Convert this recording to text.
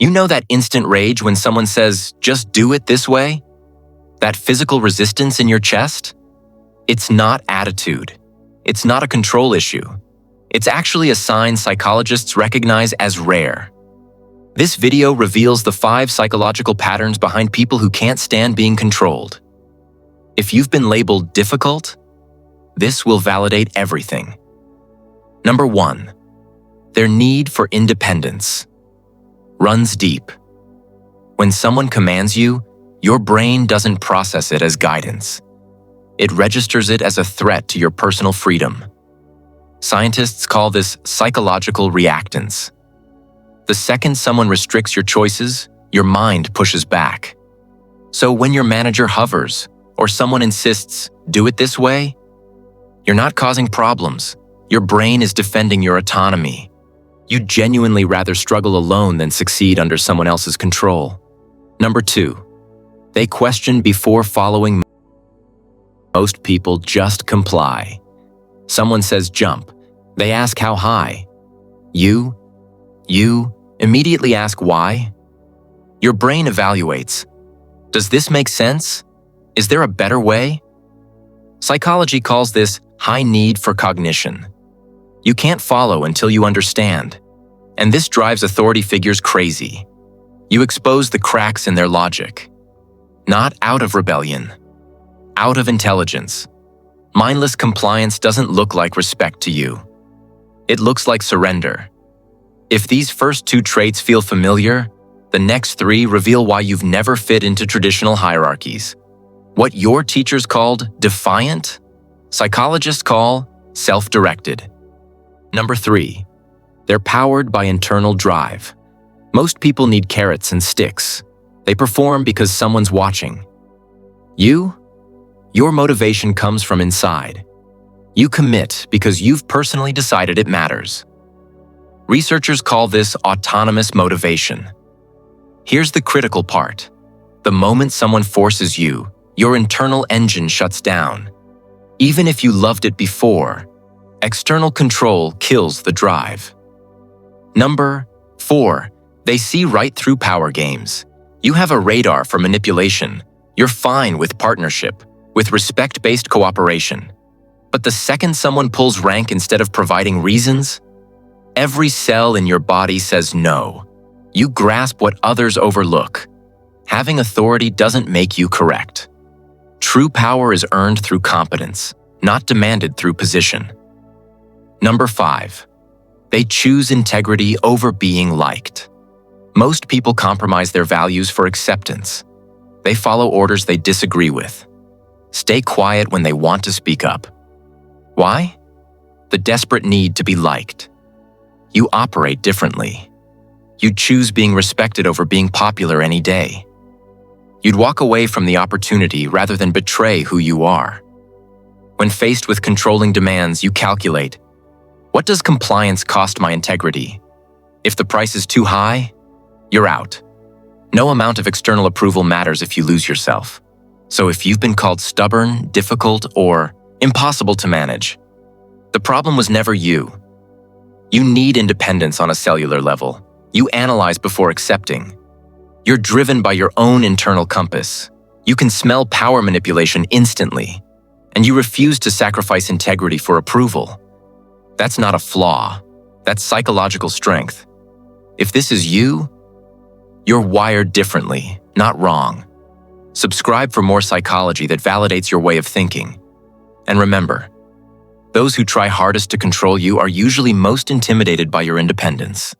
You know that instant rage when someone says, "Just do it this way"? That physical resistance in your chest? It's not attitude. It's not a control issue. It's actually a sign psychologists recognize as rare. This video reveals the 5 psychological patterns behind people who can't stand being controlled. If you've been labeled difficult, this will validate everything. Number 1. Their need for independence runs deep. When someone commands you, your brain doesn't process it as guidance. It registers it as a threat to your personal freedom. Scientists call this psychological reactance. The second someone restricts your choices, your mind pushes back. So when your manager hovers, or someone insists, "Do it this way," you're not causing problems. Your brain is defending your autonomy. You'd genuinely rather struggle alone than succeed under someone else's control. Number 2. They question before following. Most people just comply. Someone says jump. They ask how high. You immediately ask why. Your brain evaluates. Does this make sense? Is there a better way? Psychology calls this high need for cognition. You can't follow until you understand. And this drives authority figures crazy. You expose the cracks in their logic. Not out of rebellion, out of intelligence. Mindless compliance doesn't look like respect to you. It looks like surrender. If these first 2 traits feel familiar, the next 3 reveal why you've never fit into traditional hierarchies. What your teachers called defiant, psychologists call self-directed. Number 3. They're powered by internal drive. Most people need carrots and sticks. They perform because someone's watching. Your motivation comes from inside. You commit because you've personally decided it matters. Researchers call this autonomous motivation. Here's the critical part. The moment someone forces you, your internal engine shuts down. Even if you loved it before, external control kills the drive. Number 4. They see right through power games. You have a radar for manipulation. You're fine with partnership, with respect-based cooperation. But the second someone pulls rank instead of providing reasons, every cell in your body says no. You grasp what others overlook. Having authority doesn't make you correct. True power is earned through competence, not demanded through position. Number 5. They choose integrity over being liked. Most people compromise their values for acceptance. They follow orders they disagree with. Stay quiet when they want to speak up. Why? The desperate need to be liked. You operate differently. You'd choose being respected over being popular any day. You'd walk away from the opportunity rather than betray who you are. When faced with controlling demands, you calculate, what does compliance cost my integrity? If the price is too high, you're out. No amount of external approval matters if you lose yourself. So if you've been called stubborn, difficult, or impossible to manage, the problem was never you. You need independence on a cellular level. You analyze before accepting. You're driven by your own internal compass. You can smell power manipulation instantly, and you refuse to sacrifice integrity for approval. That's not a flaw. That's psychological strength. If this is you, you're wired differently, not wrong. Subscribe for more psychology that validates your way of thinking. And remember, those who try hardest to control you are usually most intimidated by your independence.